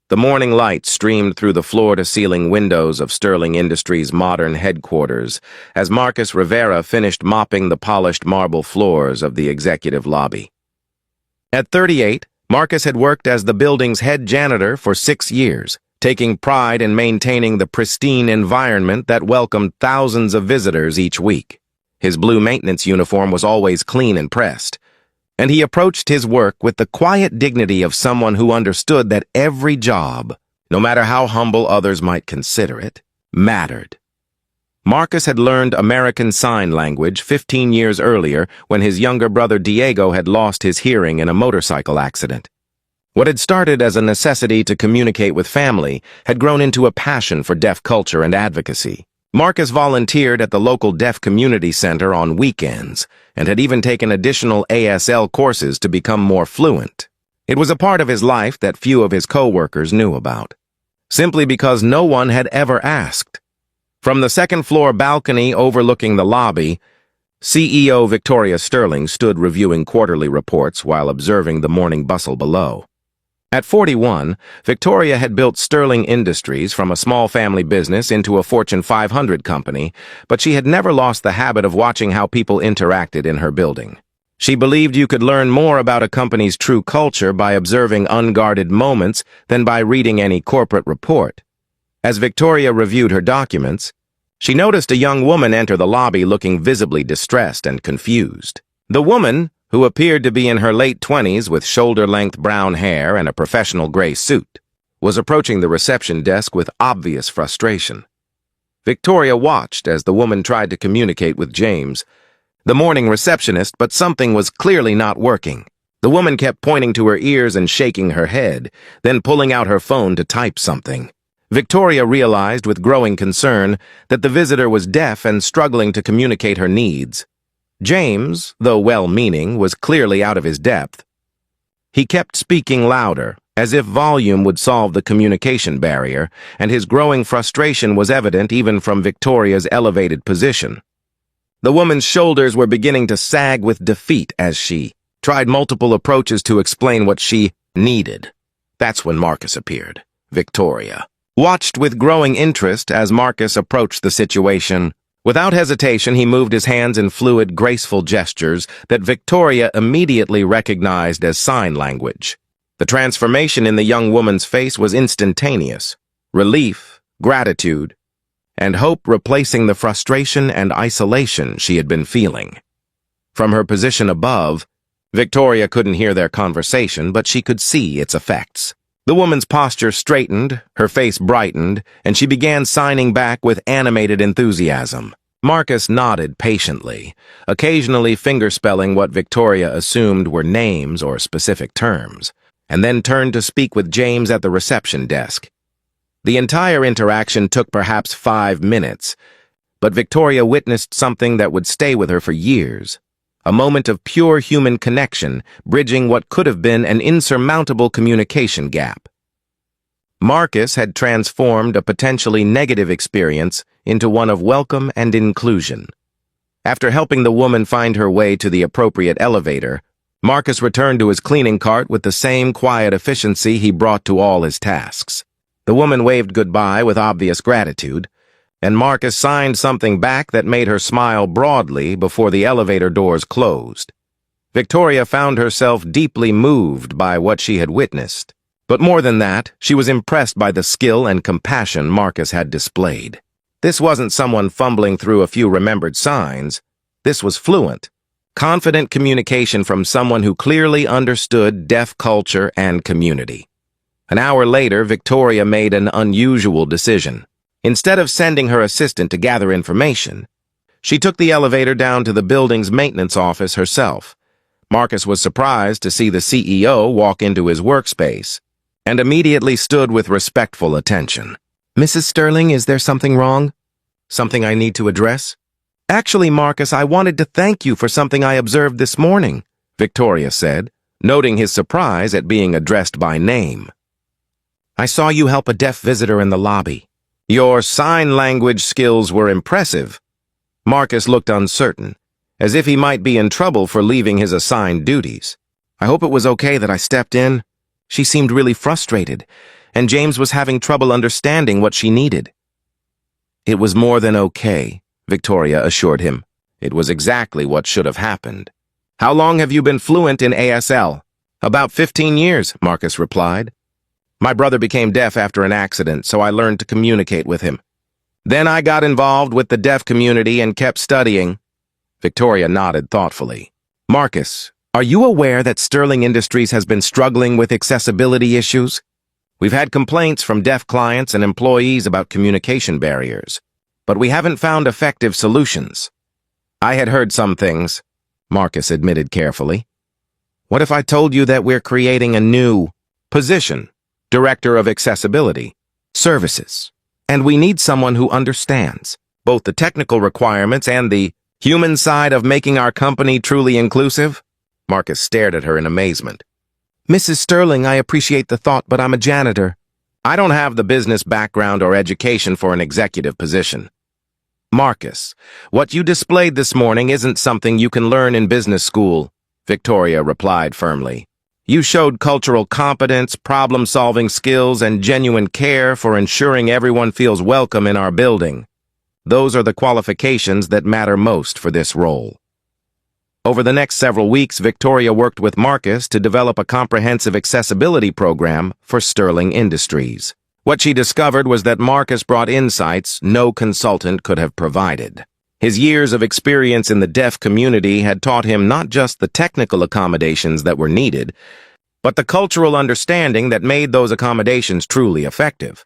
The morning light streamed through the floor-to-ceiling windows of Sterling Industries' modern headquarters as Marcus Rivera finished mopping the polished marble floors of the executive lobby. At 38, Marcus had worked as the building's head janitor for 6 years, taking pride in maintaining the pristine environment that welcomed thousands of visitors each week. His blue maintenance uniform was always clean and pressed, and he approached his work with the quiet dignity of someone who understood that every job, no matter how humble others might consider it, mattered. Marcus had learned American Sign Language 15 years earlier when his younger brother Diego had lost his hearing in a motorcycle accident. What had started as a necessity to communicate with family had grown into a passion for deaf culture and advocacy. Marcus volunteered at the local deaf community center on weekends and had even taken additional ASL courses to become more fluent. It was a part of his life that few of his co-workers knew about, simply because no one had ever asked. From the second-floor balcony overlooking the lobby, CEO Victoria Sterling stood reviewing quarterly reports while observing the morning bustle below. At 41, Victoria had built Sterling Industries from a small family business into a Fortune 500 company, but she had never lost the habit of watching how people interacted in her building. She believed you could learn more about a company's true culture by observing unguarded moments than by reading any corporate report. As Victoria reviewed her documents, she noticed a young woman enter the lobby looking visibly distressed and confused. The woman, who appeared to be in her late 20s with shoulder-length brown hair and a professional gray suit, was approaching the reception desk with obvious frustration. Victoria watched as the woman tried to communicate with James, the morning receptionist, but something was clearly not working. The woman kept pointing to her ears and shaking her head, then pulling out her phone to type something. Victoria realized with growing concern that the visitor was deaf and struggling to communicate her needs. James, though well-meaning, was clearly out of his depth. He kept speaking louder, as if volume would solve the communication barrier, and his growing frustration was evident even from Victoria's elevated position. The woman's shoulders were beginning to sag with defeat as she tried multiple approaches to explain what she needed. That's when Marcus appeared. Victoria watched with growing interest as Marcus approached the situation. Without hesitation, he moved his hands in fluid, graceful gestures that Victoria immediately recognized as sign language. The transformation in the young woman's face was instantaneous. Relief, gratitude, and hope replacing the frustration and isolation she had been feeling. From her position above, Victoria couldn't hear their conversation, but she could see its effects. The woman's posture straightened, her face brightened, and she began signing back with animated enthusiasm. Marcus nodded patiently, occasionally fingerspelling what Victoria assumed were names or specific terms, and then turned to speak with James at the reception desk. The entire interaction took perhaps 5 minutes, but Victoria witnessed something that would stay with her for years. A moment of pure human connection, bridging what could have been an insurmountable communication gap. Marcus had transformed a potentially negative experience into one of welcome and inclusion. After helping the woman find her way to the appropriate elevator, Marcus returned to his cleaning cart with the same quiet efficiency he brought to all his tasks. The woman waved goodbye with obvious gratitude, and Marcus signed something back that made her smile broadly before the elevator doors closed. Victoria found herself deeply moved by what she had witnessed. But more than that, she was impressed by the skill and compassion Marcus had displayed. This wasn't someone fumbling through a few remembered signs. This was fluent, confident communication from someone who clearly understood deaf culture and community. An hour later, Victoria made an unusual decision. Instead of sending her assistant to gather information, she took the elevator down to the building's maintenance office herself. Marcus was surprised to see the CEO walk into his workspace, and immediately stood with respectful attention. "Mrs. Sterling, is there something wrong? Something I need to address?" "Actually, Marcus, I wanted to thank you for something I observed this morning," Victoria said, noting his surprise at being addressed by name. "I saw you help a deaf visitor in the lobby. Your sign language skills were impressive." Marcus looked uncertain, as if he might be in trouble for leaving his assigned duties. "I hope it was okay that I stepped in. She seemed really frustrated, and James was having trouble understanding what she needed. It was more than okay, Victoria assured him. It was exactly what should have happened. How long have you been fluent in ASL? About 15 years, Marcus replied. My brother became deaf after an accident, so I learned to communicate with him. Then I got involved with the deaf community and kept studying. Victoria nodded thoughtfully. Marcus, are you aware that Sterling Industries has been struggling with accessibility issues? We've had complaints from deaf clients and employees about communication barriers, but we haven't found effective solutions. I had heard some things, Marcus admitted carefully. What if I told you that we're creating a new position, Director of Accessibility Services, and we need someone who understands both the technical requirements and the human side of making our company truly inclusive? Marcus stared at her in amazement. Mrs. Sterling, I appreciate the thought, but I'm a janitor. I don't have the business background or education for an executive position. Marcus, what you displayed this morning isn't something you can learn in business school, Victoria replied firmly. You showed cultural competence, problem-solving skills, and genuine care for ensuring everyone feels welcome in our building. Those are the qualifications that matter most for this role. Over the next several weeks, Victoria worked with Marcus to develop a comprehensive accessibility program for Sterling Industries. What she discovered was that Marcus brought insights no consultant could have provided. His years of experience in the deaf community had taught him not just the technical accommodations that were needed, but the cultural understanding that made those accommodations truly effective.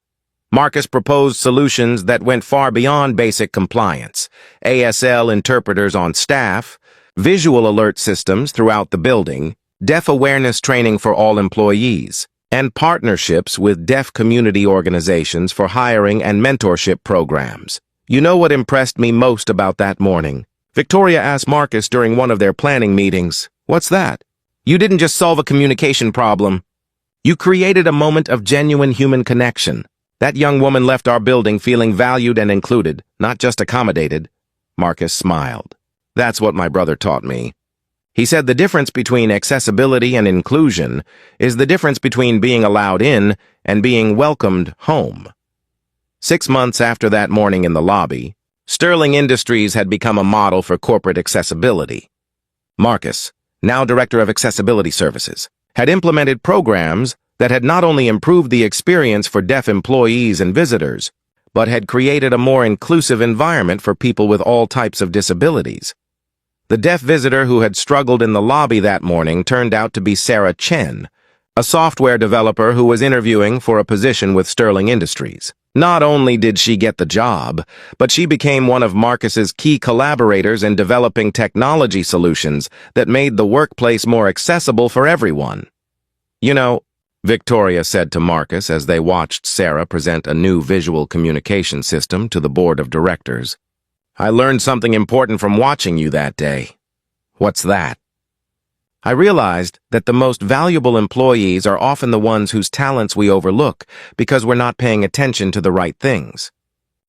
Marcus proposed solutions that went far beyond basic compliance: ASL interpreters on staff, visual alert systems throughout the building, deaf awareness training for all employees, and partnerships with deaf community organizations for hiring and mentorship programs. You know what impressed me most about that morning? Victoria asked Marcus during one of their planning meetings. What's that? You didn't just solve a communication problem. You created a moment of genuine human connection. That young woman left our building feeling valued and included, not just accommodated. Marcus smiled. That's what my brother taught me. He said the difference between accessibility and inclusion is the difference between being allowed in and being welcomed home. 6 months after that morning in the lobby, Sterling Industries had become a model for corporate accessibility. Marcus, now Director of Accessibility Services, had implemented programs that had not only improved the experience for deaf employees and visitors, but had created a more inclusive environment for people with all types of disabilities. The deaf visitor who had struggled in the lobby that morning turned out to be Sarah Chen, a software developer who was interviewing for a position with Sterling Industries. Not only did she get the job, but she became one of Marcus's key collaborators in developing technology solutions that made the workplace more accessible for everyone. You know, Victoria said to Marcus as they watched Sarah present a new visual communication system to the board of directors, I learned something important from watching you that day. What's that? I realized that the most valuable employees are often the ones whose talents we overlook because we're not paying attention to the right things.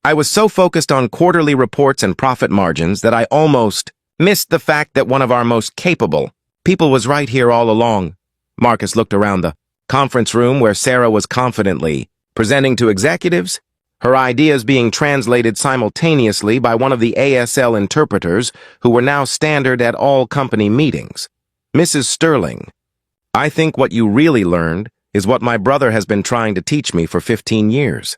I was so focused on quarterly reports and profit margins that I almost missed the fact that one of our most capable people was right here all along. Marcus looked around the conference room where Sarah was confidently presenting to executives, her ideas being translated simultaneously by one of the ASL interpreters who were now standard at all company meetings. Mrs. Sterling, I think what you really learned is what my brother has been trying to teach me for 15 years.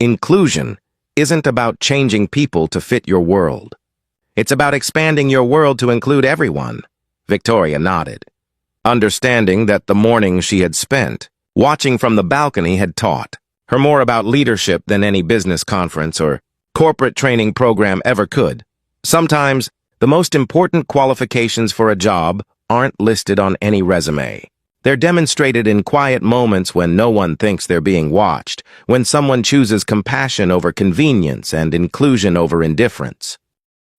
Inclusion isn't about changing people to fit your world. It's about expanding your world to include everyone. Victoria nodded, understanding that the morning she had spent watching from the balcony had taught her more about leadership than any business conference or corporate training program ever could. Sometimes, the most important qualifications for a job aren't listed on any resume. They're demonstrated in quiet moments when no one thinks they're being watched, when someone chooses compassion over convenience and inclusion over indifference.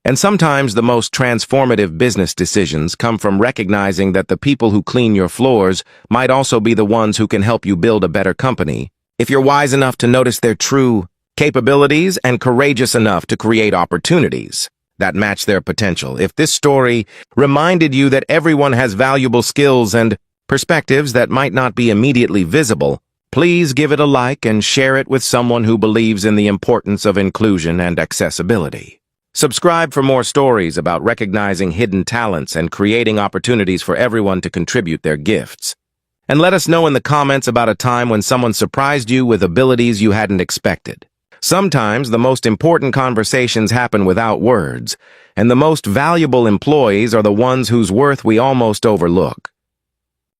And sometimes the most transformative business decisions come from recognizing that the people who clean your floors might also be the ones who can help you build a better company, if you're wise enough to notice their true capabilities and courageous enough to create opportunities that match their potential. If this story reminded you that everyone has valuable skills and perspectives that might not be immediately visible, Please give it a like and share it with someone who believes in the importance of inclusion and accessibility. Subscribe for more stories about recognizing hidden talents and creating opportunities for everyone to contribute their gifts. And let us know in the comments about a time when someone surprised you with abilities you hadn't expected. Sometimes the most important conversations happen without words, and the most valuable employees are the ones whose worth we almost overlook.